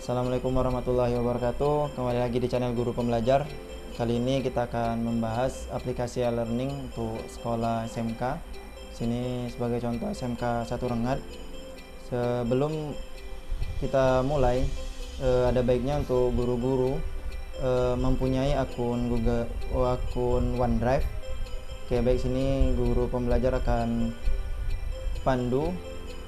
Assalamualaikum warahmatullahi wabarakatuh. Kembali lagi di channel Guru Pembelajar. Kali ini kita akan membahas aplikasi e-learning untuk sekolah SMK. Sini sebagai contoh SMK 1 Rengat. Sebelum kita mulai, ada baiknya untuk guru-guru mempunyai akun akun OneDrive. Oke, baik, sini Guru Pembelajar akan pandu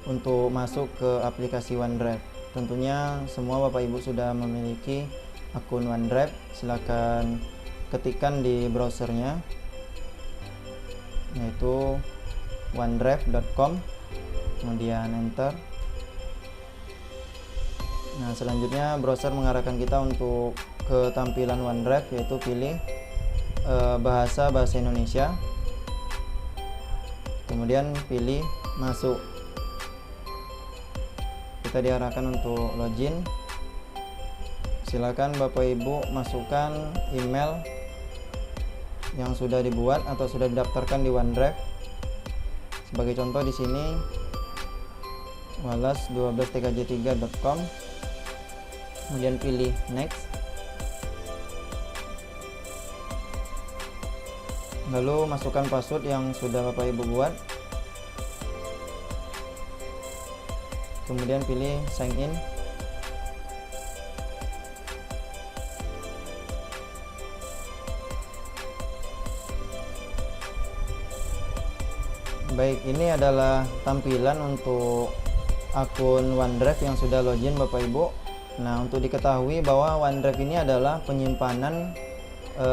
untuk masuk ke aplikasi OneDrive. Tentunya semua Bapak Ibu sudah memiliki akun OneDrive. Silakan ketikkan di browsernya, yaitu onedrive.com, kemudian enter. Nah, selanjutnya browser mengarahkan kita untuk ke tampilan OneDrive, yaitu pilih bahasa Indonesia, kemudian pilih masuk. Kita diarahkan untuk login. Silakan Bapak Ibu masukkan email yang sudah dibuat atau sudah didaftarkan di OneDrive. Sebagai contoh di sini walas12tkj3.com, kemudian pilih next. Lalu masukkan password yang sudah Bapak Ibu buat. Kemudian pilih sign in. Baik, ini adalah tampilan untuk akun OneDrive yang sudah login Bapak Ibu. Nah, untuk diketahui bahwa OneDrive ini adalah penyimpanan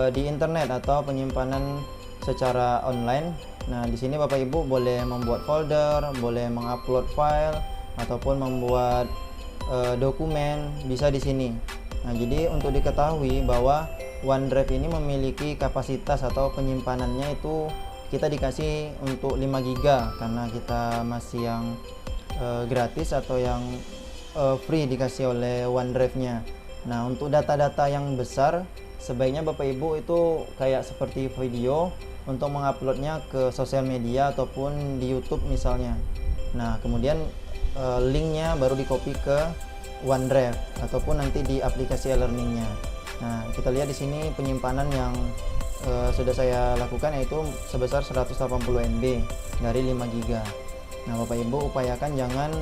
di internet atau penyimpanan secara online. Nah, di sini Bapak Ibu boleh membuat folder, boleh mengupload file ataupun membuat dokumen, bisa di sini. Nah, jadi untuk diketahui bahwa OneDrive ini memiliki kapasitas atau penyimpanannya itu kita dikasih untuk 5 GB karena kita masih yang gratis atau yang free dikasih oleh OneDrive-nya. Nah, untuk data-data yang besar sebaiknya Bapak Ibu itu kayak seperti video untuk menguploadnya ke sosial media ataupun di YouTube misalnya. Nah, kemudian linknya baru di copy ke OneDrive ataupun nanti di aplikasi e-learningnya. Nah, kita lihat di sini penyimpanan yang sudah saya lakukan yaitu sebesar 180 MB dari 5 GB. Nah, Bapak Ibu upayakan jangan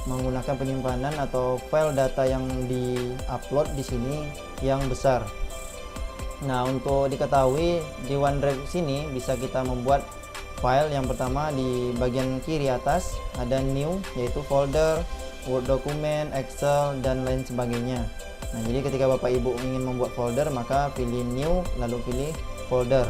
menggunakan penyimpanan atau file data yang di-upload di sini yang besar. Nah, untuk diketahui di OneDrive sini bisa kita membuat file. Yang pertama di bagian kiri atas ada new, yaitu folder, Word dokumen, Excel, dan lain sebagainya. Nah, jadi ketika Bapak Ibu ingin membuat folder, maka pilih new lalu pilih folder.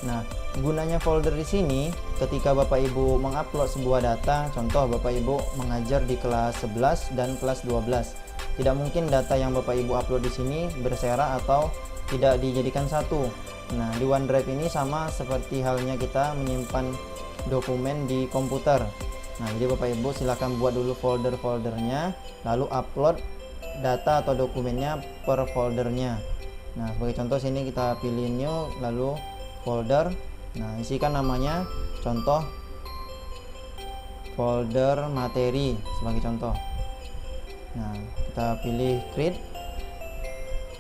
Nah, gunanya folder di sini ketika Bapak Ibu mengupload sebuah data, contoh Bapak Ibu mengajar di kelas 11 dan kelas 12. Tidak mungkin data yang Bapak Ibu upload di sini berserakan atau tidak dijadikan satu. Nah, di OneDrive ini sama seperti halnya kita menyimpan dokumen di komputer. Nah, jadi Bapak Ibu silakan buat dulu folder-foldernya, lalu upload data atau dokumennya per foldernya. Nah, sebagai contoh sini kita pilih new, lalu folder. Nah, isikan namanya, contoh folder materi sebagai contoh. Nah, kita pilih create.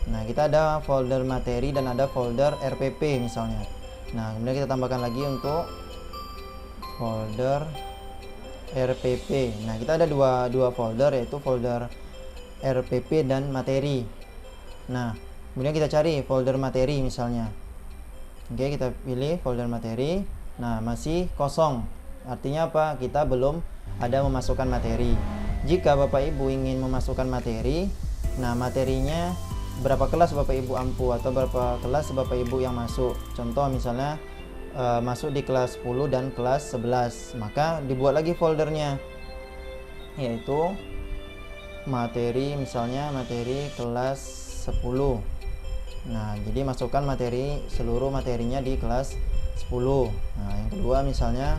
Nah, kita ada folder materi dan ada folder RPP misalnya. Nah, kemudian kita tambahkan lagi untuk folder RPP. Nah, kita ada dua folder, yaitu folder RPP dan materi. Nah, kemudian kita cari folder materi misalnya. Oke, kita pilih folder materi. Nah, masih kosong. Artinya apa? Kita belum ada memasukkan materi. Jika Bapak Ibu ingin memasukkan materi, nah materinya berapa kelas Bapak Ibu ampu atau berapa kelas Bapak Ibu yang masuk. Contoh misalnya masuk di kelas 10 dan kelas 11, maka dibuat lagi foldernya, yaitu materi, misalnya materi kelas 10. Nah, jadi masukkan materi, seluruh materinya di kelas 10. Nah, yang kedua misalnya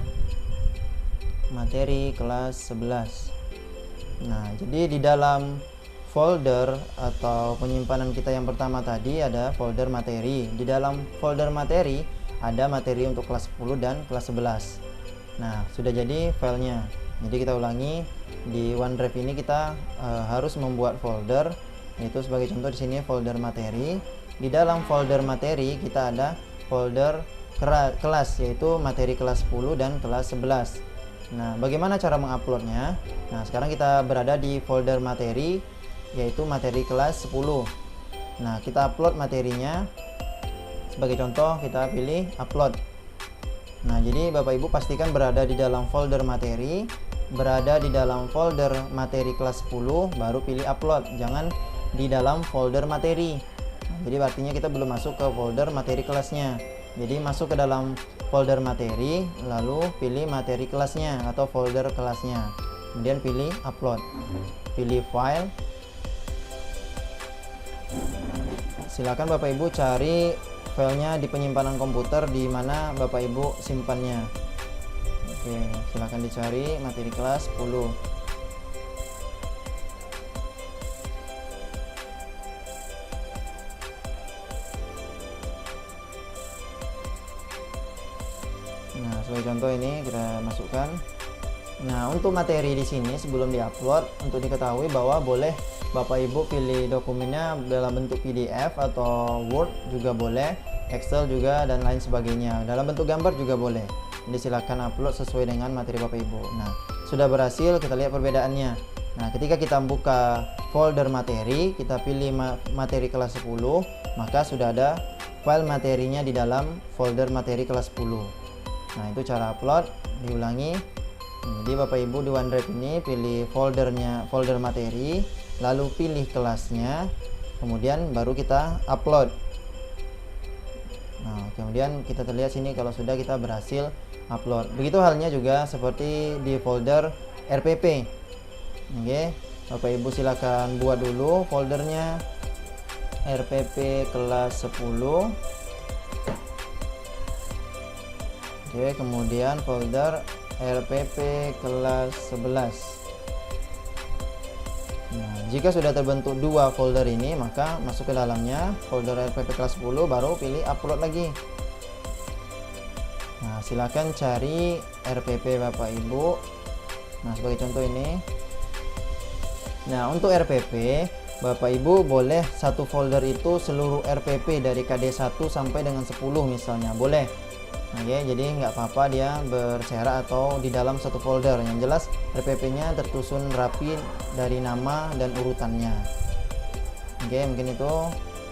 materi kelas 11. Nah, jadi di dalam folder atau penyimpanan kita yang pertama tadi ada folder materi. Di dalam folder materi ada materi untuk kelas 10 dan kelas 11. Nah, sudah jadi filenya. Jadi kita ulangi, di OneDrive ini kita harus membuat folder, yaitu sebagai contoh di sini folder materi. Di dalam folder materi kita ada folder kelas, yaitu materi kelas 10 dan kelas 11. Nah, bagaimana cara menguploadnya? Nah, sekarang kita berada di folder materi, yaitu materi kelas 10. Nah, kita upload materinya. Sebagai contoh kita pilih upload. Nah, jadi Bapak Ibu pastikan berada di dalam folder materi, berada di dalam folder materi kelas 10, baru pilih upload, jangan di dalam folder materi. Nah, jadi artinya kita belum masuk ke folder materi kelasnya. Jadi masuk ke dalam folder materi, lalu pilih materi kelasnya atau folder kelasnya, kemudian pilih upload, pilih file. Silakan Bapak Ibu cari filenya di penyimpanan komputer di mana Bapak Ibu simpannya. Oke, silakan dicari materi kelas 10. Nah, sebagai contoh ini kita masukkan. Nah, untuk materi di sini sebelum diupload, untuk diketahui bahwa boleh Bapak Ibu pilih dokumennya dalam bentuk PDF atau Word juga boleh, Excel juga, dan lain sebagainya. Dalam bentuk gambar juga boleh. Jadi silakan upload sesuai dengan materi Bapak Ibu. Nah, sudah berhasil, kita lihat perbedaannya. Nah, ketika kita buka folder materi, kita pilih materi kelas 10, maka sudah ada file materinya di dalam folder materi kelas 10. Nah, itu cara upload. Diulangi. Jadi Bapak Ibu di OneDrive ini pilih folder materi, lalu pilih kelasnya, kemudian baru kita upload. Nah, kemudian kita terlihat sini kalau sudah kita berhasil upload. Begitu halnya juga seperti di folder RPP. Oke, Bapak Ibu silakan buat dulu foldernya RPP kelas 10. Oke, kemudian folder RPP kelas 11. Nah, jika sudah terbentuk dua folder ini, maka masuk ke dalamnya folder RPP kelas 10, baru pilih upload lagi. Nah, silakan cari RPP Bapak Ibu. Nah, sebagai contoh ini. Nah, untuk RPP Bapak Ibu boleh satu folder itu seluruh RPP dari KD1 sampai dengan 10 misalnya, boleh. Oke, jadi nggak apa-apa dia berserak atau di dalam satu folder. Yang jelas RPP-nya tersusun rapi dari nama dan urutannya. Oke, mungkin itu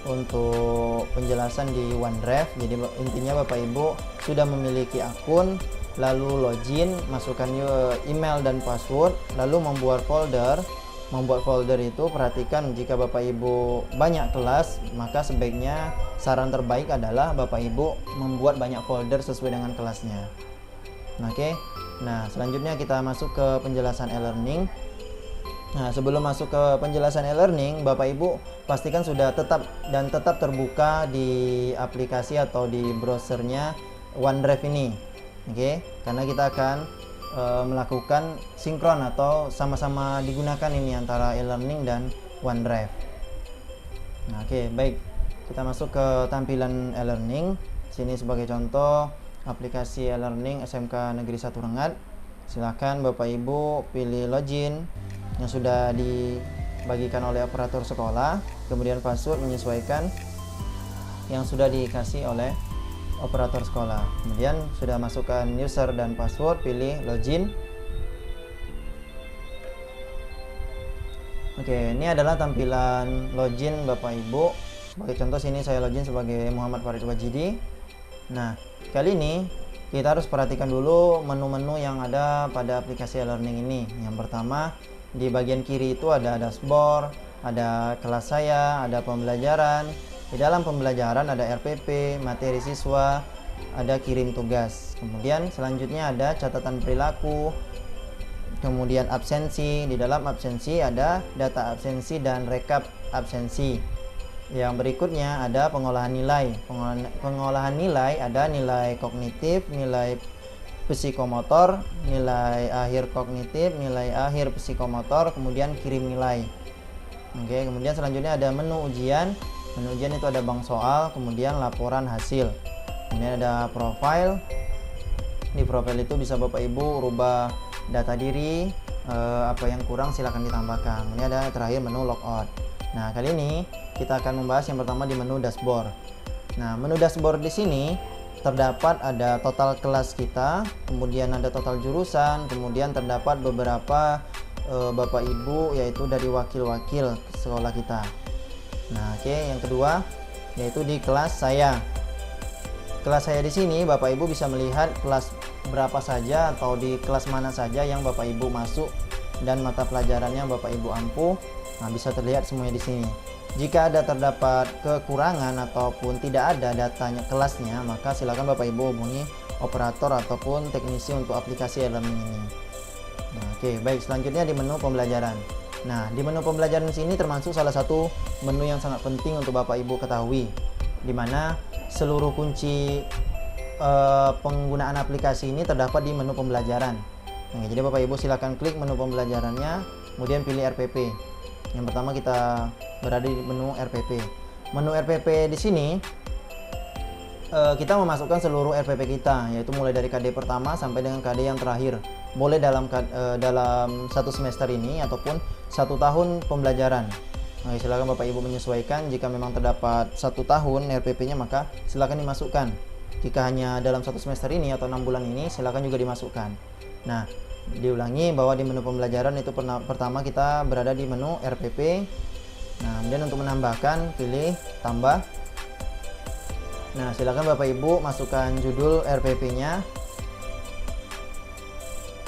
untuk penjelasan di OneDrive. Jadi intinya Bapak Ibu sudah memiliki akun, lalu login, masukkan email dan password, lalu membuat folder. Membuat folder itu perhatikan jika Bapak Ibu banyak kelas, maka sebaiknya saran terbaik adalah Bapak Ibu membuat banyak folder sesuai dengan kelasnya. Oke. Nah, selanjutnya kita masuk ke penjelasan e-learning. Nah, sebelum masuk ke penjelasan e-learning, Bapak Ibu pastikan sudah tetap terbuka di aplikasi atau di browsernya OneDrive ini. Oke, karena kita akan melakukan sinkron atau sama-sama digunakan ini antara e-learning dan OneDrive. Nah, oke, baik. Kita masuk ke tampilan e-learning. Sini sebagai contoh aplikasi e-learning SMK Negeri 1 Rengat. Silakan Bapak Ibu pilih login yang sudah dibagikan oleh operator sekolah, kemudian password menyesuaikan yang sudah dikasih oleh operator sekolah. Kemudian sudah masukkan user dan password, pilih login. Oke, ini adalah tampilan login Bapak Ibu. Sebagai contoh sini saya login sebagai Muhammad Farid Wajidi. Nah, kali ini kita harus perhatikan dulu menu-menu yang ada pada aplikasi e-learning ini. Yang pertama, di bagian kiri itu ada dashboard, ada kelas saya, ada pembelajaran. Di dalam pembelajaran ada RPP, materi siswa, ada kirim tugas. Kemudian selanjutnya ada catatan perilaku, kemudian absensi. Di dalam absensi ada data absensi dan rekap absensi. Yang berikutnya ada pengolahan nilai. Pengolahan nilai ada nilai kognitif, nilai psikomotor, nilai akhir kognitif, nilai akhir psikomotor, kemudian kirim nilai. Oke, kemudian selanjutnya ada menu ujian. Menu ujian itu ada bank soal, kemudian laporan hasil. Kemudian ada profile. Di profile itu bisa Bapak Ibu rubah data diri, apa yang kurang silahkan ditambahkan. Ini ada terakhir menu logout. Nah, kali ini kita akan membahas yang pertama di menu dashboard. Nah, menu dashboard di sini terdapat ada total kelas kita, kemudian ada total jurusan, kemudian terdapat beberapa Bapak Ibu yaitu dari wakil-wakil sekolah kita. Nah, oke, yang kedua yaitu di kelas saya. Kelas saya di sini Bapak Ibu bisa melihat kelas berapa saja atau di kelas mana saja yang Bapak Ibu masuk dan mata pelajarannya Bapak Ibu ampuh. Nah, bisa terlihat semuanya di sini. Jika ada terdapat kekurangan ataupun tidak ada datanya kelasnya, maka silakan Bapak Ibu hubungi operator ataupun teknisi untuk aplikasi e-learning ini. Nah, oke, baik, selanjutnya di menu pembelajaran. Nah, di menu pembelajaran sini termasuk salah satu menu yang sangat penting untuk Bapak Ibu ketahui, di mana seluruh kunci penggunaan aplikasi ini terdapat di menu pembelajaran. Nah, jadi Bapak Ibu silakan klik menu pembelajarannya, kemudian pilih RPP. Yang pertama kita berada di menu RPP. Menu RPP di sini kita memasukkan seluruh RPP kita, yaitu mulai dari KD pertama sampai dengan KD yang terakhir. Boleh dalam satu semester ini ataupun 1 tahun pembelajaran. Nah, silakan Bapak Ibu menyesuaikan. Jika memang terdapat 1 tahun RPP-nya, maka silakan dimasukkan. Jika hanya dalam 1 semester ini atau 6 bulan ini, silakan juga dimasukkan. Nah, diulangi bahwa di menu pembelajaran itu pertama kita berada di menu RPP. Nah, kemudian untuk menambahkan pilih tambah. Nah, silakan Bapak Ibu masukkan judul RPP-nya.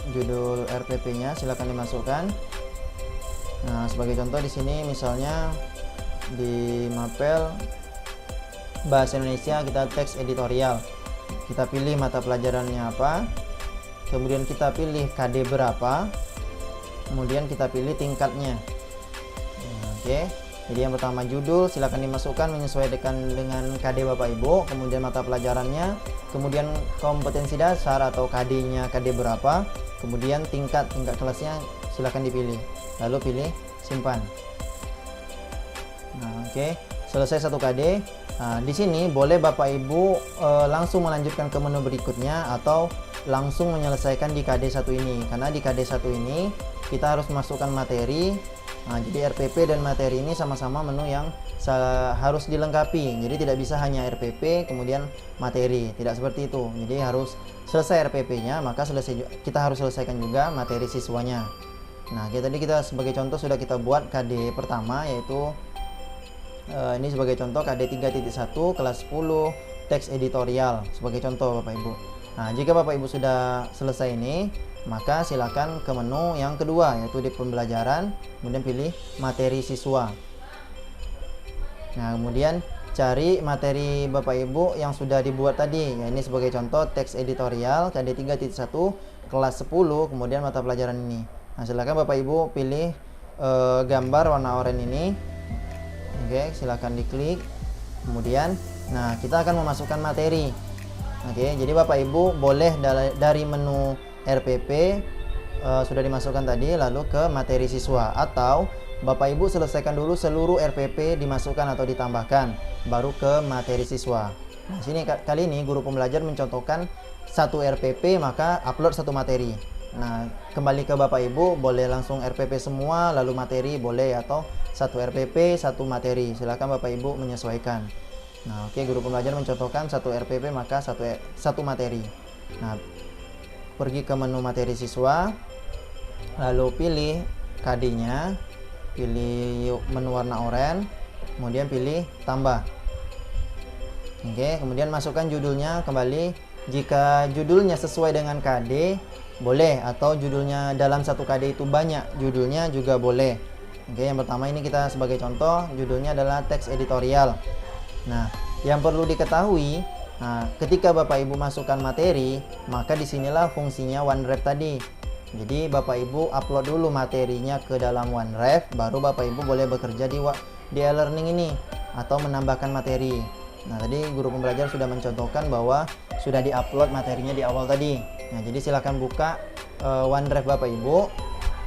Judul RPP-nya silakan dimasukkan. Nah, sebagai contoh di sini misalnya di mapel Bahasa Indonesia kita teks editorial. Kita pilih mata pelajarannya apa. Kemudian kita pilih KD berapa. Kemudian kita pilih tingkatnya. Nah, oke. Jadi yang pertama judul silakan dimasukkan menyesuaikan dengan KD Bapak Ibu, kemudian mata pelajarannya, kemudian kompetensi dasar atau KD-nya KD berapa, kemudian tingkat kelasnya silakan dipilih. Lalu pilih simpan. Nah, oke. Selesai 1 KD. Nah, di sini boleh Bapak Ibu langsung melanjutkan ke menu berikutnya atau langsung menyelesaikan di KD 1 ini. Karena di KD 1 ini kita harus masukkan materi. Nah, jadi RPP dan materi ini sama-sama menu yang harus dilengkapi. Jadi tidak bisa hanya RPP kemudian materi, tidak seperti itu. Jadi harus selesai RPP-nya, maka kita harus selesaikan juga materi siswanya. Nah, tadi kita sebagai contoh sudah kita buat KD pertama, yaitu ini sebagai contoh KD 3.1 kelas 10 teks editorial sebagai contoh Bapak Ibu. Nah, jika Bapak Ibu sudah selesai ini, maka silakan ke menu yang kedua, yaitu di pembelajaran, kemudian pilih materi siswa. Nah, kemudian cari materi Bapak Ibu yang sudah dibuat tadi. Ya, ini sebagai contoh teks editorial KD 3.1 kelas 10, kemudian mata pelajaran ini. Nah, silakan Bapak Ibu pilih gambar warna oranye ini. Oke, silakan diklik. Kemudian, nah, kita akan memasukkan materi. Oke, jadi Bapak Ibu boleh dari menu RPP sudah dimasukkan tadi, lalu ke materi siswa, atau Bapak Ibu selesaikan dulu seluruh RPP dimasukkan atau ditambahkan, baru ke materi siswa. Nah, sini kali ini guru pembelajar mencontohkan 1 RPP, maka upload 1 materi. Nah, kembali ke Bapak Ibu, boleh langsung RPP semua, lalu materi boleh, atau 1 RPP 1 materi. Silakan Bapak Ibu menyesuaikan. Nah, oke, guru pembelajar mencontohkan 1 RPP maka 1 materi. Nah, pergi ke menu materi siswa, lalu pilih KD-nya, pilih menu warna oranye, kemudian pilih tambah. Oke, kemudian masukkan judulnya kembali. Jika judulnya sesuai dengan KD boleh, atau judulnya dalam 1 KD itu banyak judulnya juga boleh. Oke, yang pertama ini kita sebagai contoh judulnya adalah teks editorial. Nah, yang perlu diketahui, ketika Bapak Ibu masukkan materi, maka disinilah fungsinya OneDrive tadi. Jadi Bapak Ibu upload dulu materinya ke dalam OneDrive, baru Bapak Ibu boleh bekerja di e-learning ini atau menambahkan materi. Nah, tadi guru pembelajar sudah mencontohkan bahwa sudah diupload materinya di awal tadi. Nah, jadi silakan buka OneDrive Bapak Ibu,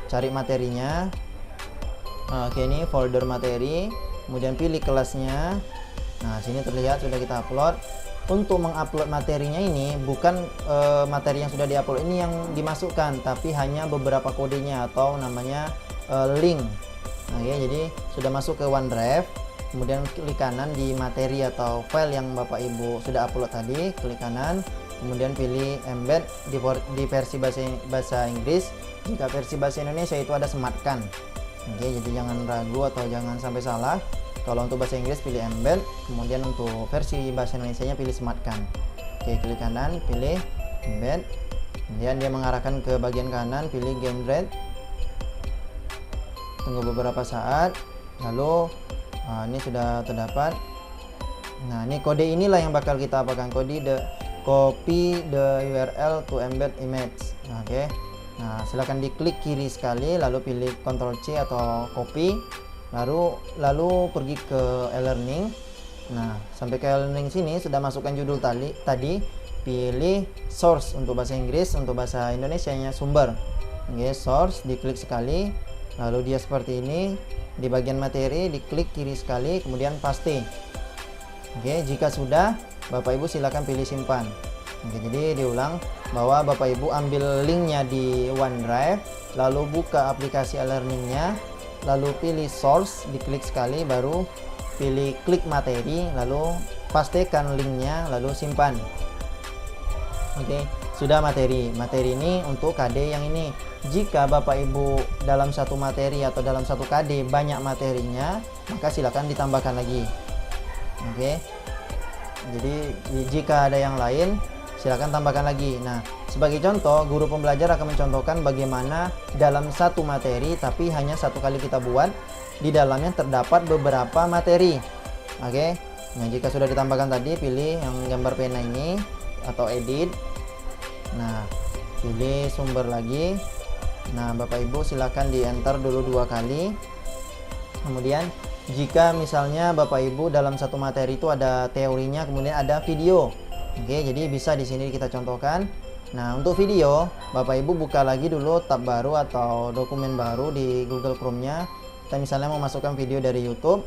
cari materinya. Oke, ini folder materi, kemudian pilih kelasnya. Nah, sini terlihat sudah kita upload. untuk mengupload materinya ini bukan materi yang sudah diupload ini yang dimasukkan, tapi hanya beberapa kodenya atau namanya link. Nah ya, jadi sudah masuk ke OneDrive, kemudian klik kanan di materi atau file yang Bapak Ibu sudah upload tadi, klik kanan, kemudian pilih embed di versi bahasa Inggris. Jika versi bahasa Indonesia itu ada sematkan. Oke, jadi jangan ragu atau jangan sampai salah. Kalau untuk bahasa Inggris pilih embed, kemudian untuk versi bahasa Indonesia nya pilih sematkan. Oke, klik kanan, pilih embed, kemudian dia mengarahkan ke bagian kanan, pilih generate. Tunggu beberapa saat, lalu ini sudah terdapat. Nah, ini kode inilah yang bakal kita apakan, copy the URL to embed image. Oke. Nah, silakan diklik kiri sekali, lalu pilih Ctrl C atau copy, lalu pergi ke e-learning. Nah, sampai ke e-learning sini sudah masukkan judul tadi, pilih source untuk bahasa Inggris, untuk bahasa Indonesia nya sumber. Oke, source diklik sekali. Lalu dia seperti ini, di bagian materi diklik kiri sekali, kemudian paste. Oke, jika sudah, Bapak Ibu silakan pilih simpan. Oke, jadi diulang bahwa Bapak Ibu ambil linknya di OneDrive, lalu buka aplikasi e-learningnya, lalu pilih source, diklik sekali, baru pilih klik materi, lalu pastekan linknya, lalu simpan. Oke, sudah materi ini untuk KD yang ini. Jika Bapak Ibu dalam satu materi atau dalam satu KD banyak materinya, maka silakan ditambahkan lagi. Oke, jadi jika ada yang lain silakan tambahkan lagi. Nah, sebagai contoh, guru pembelajar akan mencontohkan bagaimana dalam satu materi tapi hanya satu kali kita buat, di dalamnya terdapat beberapa materi. Oke, nah jika sudah ditambahkan tadi, pilih yang gambar pena ini atau edit. Nah, pilih sumber lagi. Nah, Bapak Ibu silakan di enter dulu 2 kali. Kemudian jika misalnya Bapak Ibu dalam satu materi itu ada teorinya, kemudian ada video. Oke, jadi bisa di sini kita contohkan. Nah, untuk video, Bapak Ibu buka lagi dulu tab baru atau dokumen baru di Google Chrome-nya. Kita misalnya mau masukkan video dari YouTube.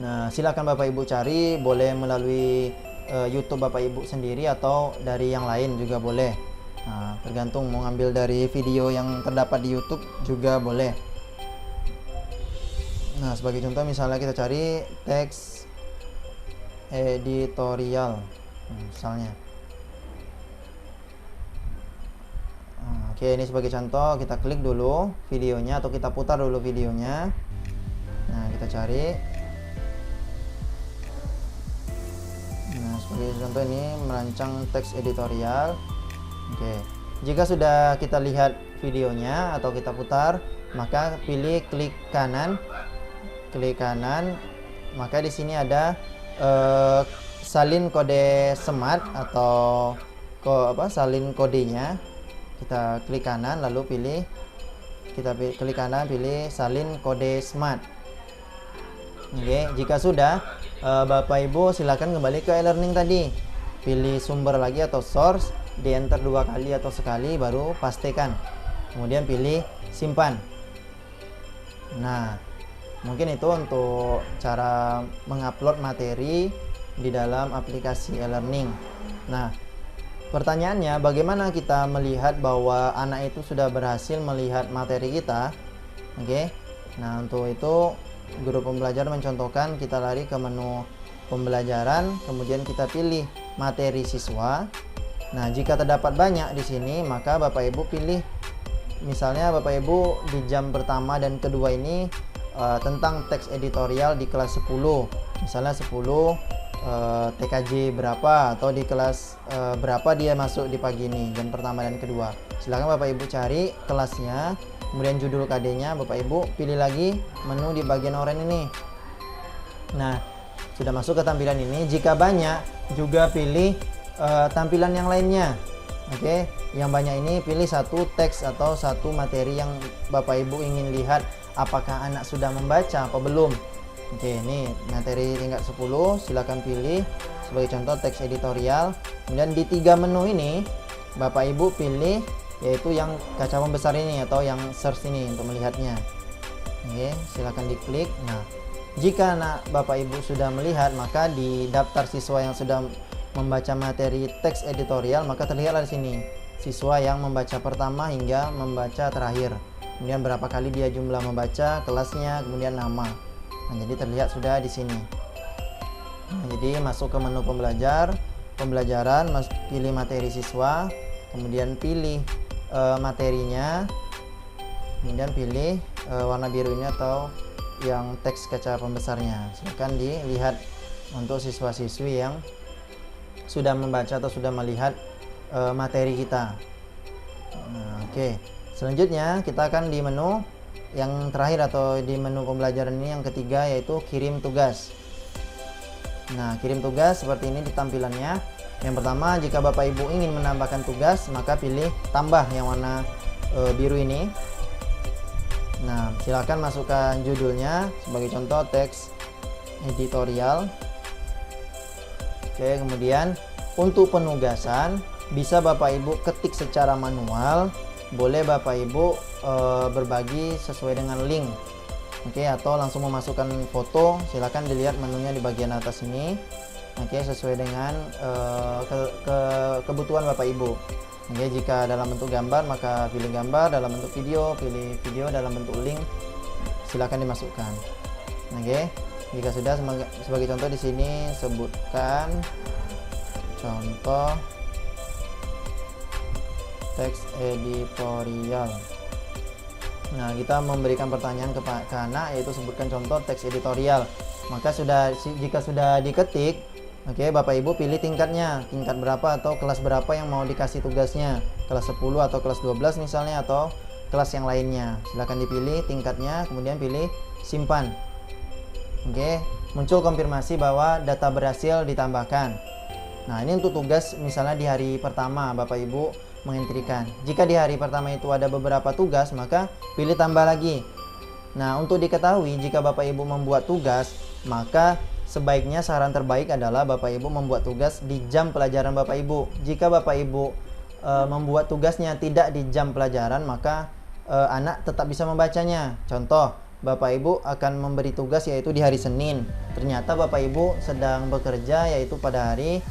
Nah, silakan Bapak Ibu cari, boleh melalui YouTube Bapak Ibu sendiri atau dari yang lain juga boleh. Nah, tergantung mau ngambil dari video yang terdapat di YouTube juga boleh. Nah, sebagai contoh misalnya kita cari teks editorial misalnya. Oke, ini sebagai contoh, kita klik dulu videonya atau kita putar dulu videonya. Nah, kita cari. Nah, sebagai contoh ini merancang teks editorial. Oke, jika sudah kita lihat videonya atau kita putar, maka pilih klik kanan, maka di sini ada salin kode smart atau salin kodenya. Kita klik kanan, lalu klik kanan, pilih salin kode smart. Oke, jika sudah, Bapak Ibu silakan kembali ke e-learning tadi, pilih sumber lagi atau source, di enter 2 kali atau sekali, baru pastekan, kemudian pilih simpan. Nah, mungkin itu untuk cara mengupload materi di dalam aplikasi e-learning. Nah, pertanyaannya, bagaimana kita melihat bahwa anak itu sudah berhasil melihat materi kita? Oke, nah untuk itu guru pembelajar mencontohkan, kita lari ke menu pembelajaran, kemudian kita pilih materi siswa. Nah, jika terdapat banyak di sini, maka Bapak Ibu pilih, misalnya Bapak Ibu di jam pertama dan kedua ini tentang teks editorial di kelas 10, misalnya 10 TKJ berapa, atau di kelas berapa dia masuk di pagi ini, jam pertama dan kedua. Silahkan Bapak Ibu cari kelasnya, kemudian judul KD-nya, Bapak Ibu pilih lagi menu di bagian oranye ini. Nah, sudah masuk ke tampilan ini. Jika banyak, juga pilih tampilan yang lainnya. Oke, yang banyak ini pilih satu teks atau satu materi yang Bapak Ibu ingin lihat apakah anak sudah membaca apa belum. Oke, ini materi tingkat 10, silakan pilih sebagai contoh teks editorial. Kemudian di 3 menu ini Bapak Ibu pilih yaitu yang kaca membesar ini atau yang search ini untuk melihatnya. Oke, silakan diklik. Nah, Jika anak Bapak Ibu sudah melihat, maka di daftar siswa yang sudah membaca materi teks editorial, maka terlihatlah di sini siswa yang membaca pertama hingga membaca terakhir. Kemudian berapa kali dia jumlah membaca, kelasnya, kemudian nama. Nah, jadi terlihat sudah di sini. Nah, jadi masuk ke menu pembelajaran, pilih materi siswa, kemudian pilih materinya, kemudian pilih warna biru ini atau yang teks kaca pembesarnya. Silakan dilihat untuk siswa-siswi yang sudah membaca atau sudah melihat materi kita. Nah, oke. Selanjutnya kita akan di menu yang terakhir atau di menu pembelajaran ini yang ketiga, yaitu kirim tugas. Nah, kirim tugas seperti ini di tampilannya. Yang pertama, jika Bapak Ibu ingin menambahkan tugas, maka pilih tambah yang warna biru ini. Nah, silakan masukkan judulnya, sebagai contoh teks editorial. Oke, kemudian untuk penugasan bisa Bapak Ibu ketik secara manual, boleh Bapak Ibu berbagi sesuai dengan link. Oke, atau langsung memasukkan foto, silakan dilihat menunya di bagian atas ini. Oke, sesuai dengan kebutuhan Bapak Ibu. Oke, jika dalam bentuk gambar maka pilih gambar, dalam bentuk video pilih video, dalam bentuk link silakan dimasukkan. Oke, jika sudah, sebagai contoh di sini sebutkan contoh teks editorial. Nah, kita memberikan pertanyaan ke anak, yaitu sebutkan contoh teks editorial. Maka jika sudah diketik, oke, Bapak Ibu pilih tingkatnya, tingkat berapa atau kelas berapa yang mau dikasih tugasnya, kelas 10 atau kelas 12 misalnya, atau kelas yang lainnya. Silahkan dipilih tingkatnya, kemudian pilih simpan. Oke, muncul konfirmasi bahwa data berhasil ditambahkan. Nah, ini untuk tugas misalnya di hari pertama Bapak Ibu mengentrikan. Jika di hari pertama itu ada beberapa tugas, maka pilih tambah lagi. Nah, untuk diketahui jika Bapak Ibu membuat tugas, maka sebaiknya saran terbaik adalah Bapak Ibu membuat tugas di jam pelajaran Bapak Ibu. Jika Bapak Ibu membuat tugasnya tidak di jam pelajaran, maka anak tetap bisa membacanya. Contoh, Bapak Ibu akan memberi tugas yaitu di hari Senin. Ternyata Bapak Ibu sedang bekerja yaitu pada hari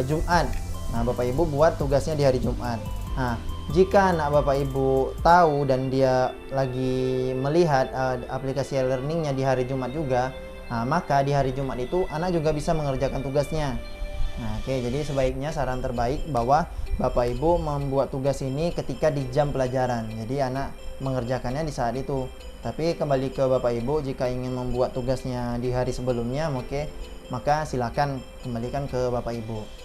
Jumat. Nah, Bapak Ibu buat tugasnya di hari Jumat. Nah, jika anak Bapak Ibu tahu dan dia lagi melihat aplikasi e-learningnya di hari Jumat juga, nah, maka di hari Jumat itu anak juga bisa mengerjakan tugasnya. Nah, oke, jadi sebaiknya saran terbaik bahwa Bapak Ibu membuat tugas ini ketika di jam pelajaran. Jadi anak mengerjakannya di saat itu. Tapi kembali ke Bapak Ibu, jika ingin membuat tugasnya di hari sebelumnya, oke, maka silakan kembalikan ke Bapak Ibu.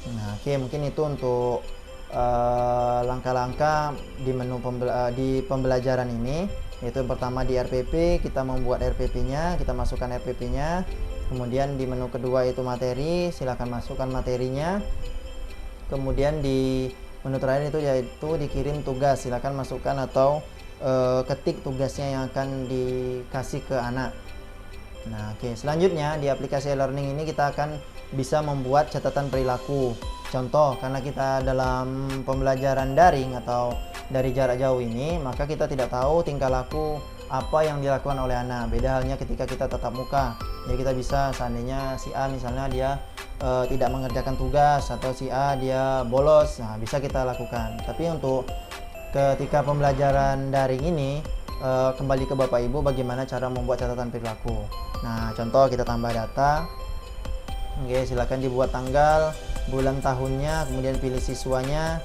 Nah, oke, mungkin itu untuk langkah-langkah di menu di pembelajaran ini. Yaitu yang pertama di RPP, kita membuat RPP-nya, kita masukkan RPP-nya. Kemudian di menu kedua itu materi, silakan masukkan materinya. Kemudian di menu terakhir itu yaitu dikirim tugas, silakan masukkan atau ketik tugasnya yang akan dikasih ke anak. Nah, oke, selanjutnya di aplikasi e-learning ini kita akan bisa membuat catatan perilaku. Contoh, karena kita dalam pembelajaran daring atau dari jarak jauh ini, maka kita tidak tahu tingkah laku apa yang dilakukan oleh anak. Beda halnya ketika kita tatap muka. Jadi kita bisa, seandainya si A misalnya dia tidak mengerjakan tugas, atau si A dia bolos, nah bisa kita lakukan. Tapi untuk ketika pembelajaran daring ini, kembali ke Bapak Ibu bagaimana cara membuat catatan perilaku. Nah, contoh kita tambah data. Oke, silakan dibuat tanggal, bulan, tahunnya, kemudian pilih siswanya,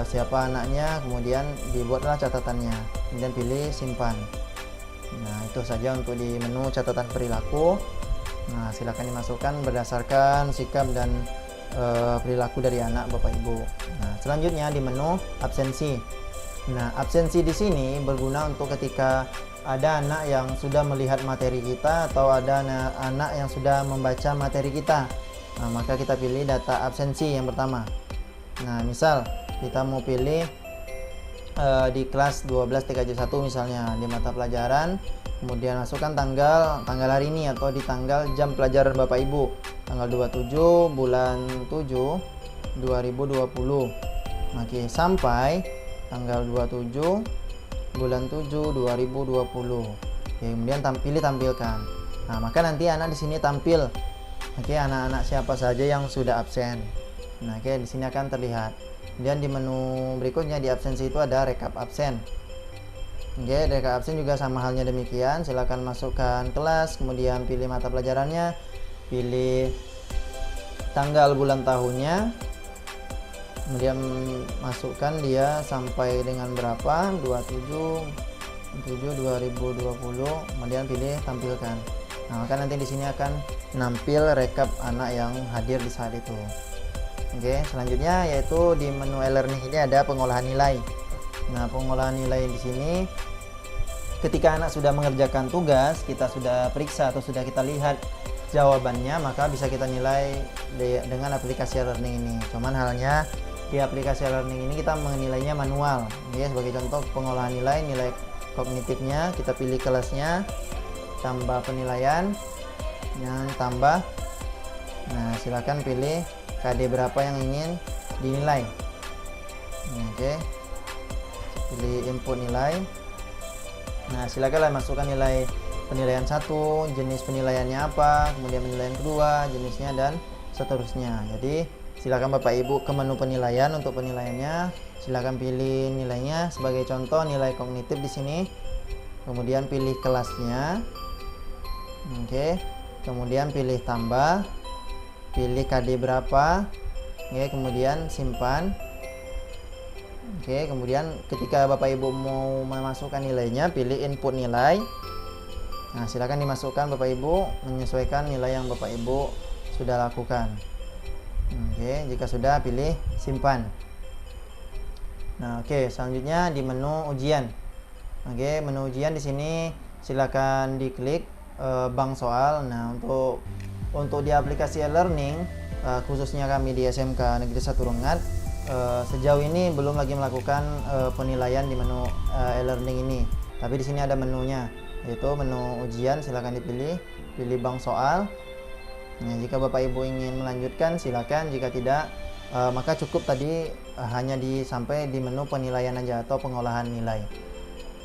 siapa anaknya, kemudian dibuatlah catatannya, kemudian pilih simpan. Nah, itu saja untuk di menu catatan perilaku. Nah, silakan dimasukkan berdasarkan sikap dan perilaku dari anak Bapak Ibu. Nah, selanjutnya di menu absensi. Nah, absensi di sini berguna untuk ketika ada anak yang sudah melihat materi kita atau ada anak yang sudah membaca materi kita. Nah, maka kita pilih data absensi yang pertama. Nah, misal kita mau pilih di kelas 12 TKJ 1 misalnya di mata pelajaran, kemudian masukkan tanggal hari ini atau di tanggal jam pelajaran Bapak Ibu, tanggal 27 bulan 7 2020. Oke, sampai tanggal 27 bulan 7 2020. Oke, kemudian pilih tampilkan. Nah, maka nanti anak di sini tampil. Oke, anak-anak siapa saja yang sudah absen. Nah, oke, di sini akan terlihat. Kemudian di menu berikutnya di absensi itu ada rekap absen. Oke, rekap absen juga sama halnya demikian. Silakan masukkan kelas, kemudian pilih mata pelajarannya, pilih tanggal bulan tahunnya, kemudian masukkan dia sampai dengan berapa, 27/7/2020, kemudian pilih tampilkan. Nah, maka nanti di sini akan nampil rekap anak yang hadir di saat itu. Oke, selanjutnya yaitu di menu e-learning ini ada pengolahan nilai. Nah, pengolahan nilai di sini ketika anak sudah mengerjakan tugas, kita sudah periksa atau sudah kita lihat jawabannya, maka bisa kita nilai dengan aplikasi e-learning ini. Cuman halnya di aplikasi e-learning ini kita menilainya manual. Ya, sebagai contoh pengolahan nilai kognitifnya, kita pilih kelasnya, tambah penilaian, yang tambah. Nah, silakan pilih KD berapa yang ingin dinilai. Oke, pilih input nilai. Nah, silakanlah masukkan nilai penilaian 1, jenis penilaiannya apa, kemudian penilaian kedua, jenisnya, dan seterusnya. Jadi silakan Bapak Ibu ke menu penilaian. Untuk penilaiannya silakan pilih nilainya, sebagai contoh nilai kognitif di sini. Kemudian pilih kelasnya. Oke, kemudian pilih tambah, pilih KD berapa. Oke, kemudian simpan. Oke, kemudian ketika Bapak Ibu mau memasukkan nilainya, pilih input nilai. Nah, silakan dimasukkan Bapak Ibu, menyesuaikan nilai yang Bapak Ibu sudah lakukan. Oke, jika sudah, pilih simpan. Nah, oke, selanjutnya di menu ujian. Oke, menu ujian di sini silakan diklik bank soal. Nah, untuk di aplikasi e-learning, khususnya kami di SMK Negeri 1 Rengat, sejauh ini belum lagi melakukan penilaian di menu e-learning ini. Tapi di sini ada menunya, yaitu menu ujian. Silakan dipilih, pilih bank soal. Nah, jika Bapak Ibu ingin melanjutkan silakan, jika tidak maka cukup tadi hanya sampai di menu penilaian aja atau pengolahan nilai.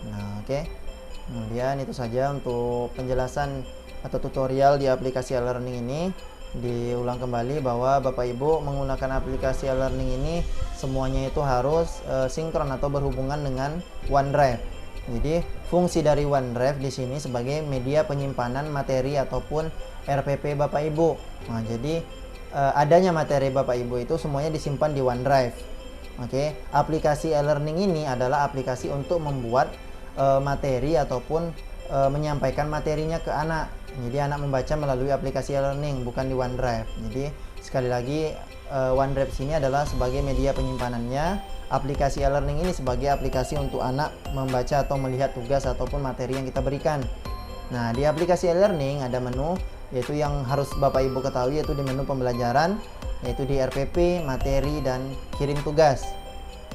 Nah, oke. Kemudian itu saja untuk penjelasan atau tutorial di aplikasi e-learning ini. Diulang kembali bahwa Bapak Ibu menggunakan aplikasi e-learning ini semuanya itu harus sinkron atau berhubungan dengan OneDrive. Jadi fungsi dari OneDrive di sini sebagai media penyimpanan materi ataupun RPP Bapak Ibu. Nah, jadi adanya materi Bapak Ibu itu semuanya disimpan di OneDrive. Oke, aplikasi e-learning ini adalah aplikasi untuk membuat materi ataupun menyampaikan materinya ke anak. Jadi anak membaca melalui aplikasi e-learning, bukan di OneDrive. Jadi sekali lagi OneDrive sini adalah sebagai media penyimpanannya. Aplikasi e-learning ini sebagai aplikasi untuk anak membaca atau melihat tugas ataupun materi yang kita berikan. Nah, di aplikasi e-learning ada menu, yaitu yang harus Bapak Ibu ketahui, yaitu di menu pembelajaran, yaitu di RPP, materi, dan kirim tugas.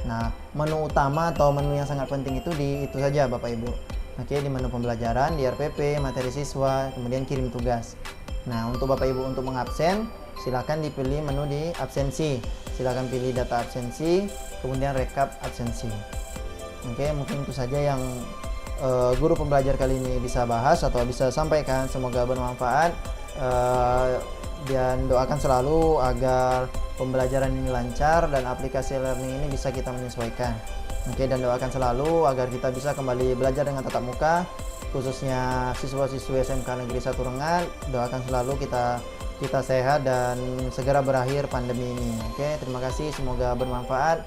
Nah, menu utama atau menu yang sangat penting itu itu saja Bapak Ibu. Oke, di menu pembelajaran, di RPP, materi siswa, kemudian kirim tugas. Nah, untuk Bapak Ibu untuk mengabsen, silakan dipilih menu di absensi. Silakan pilih data absensi, kemudian rekap absensi. Oke, mungkin itu saja yang guru pembelajar kali ini bisa bahas atau bisa sampaikan. Semoga bermanfaat, dan doakan selalu agar pembelajaran ini lancar dan aplikasi learning ini bisa kita menyesuaikan. Oke, dan doakan selalu agar kita bisa kembali belajar dengan tatap muka, khususnya siswa-siswi SMK Negeri 1 Rengat. Doakan selalu kita sehat dan segera berakhir pandemi ini. Oke, terima kasih, semoga bermanfaat.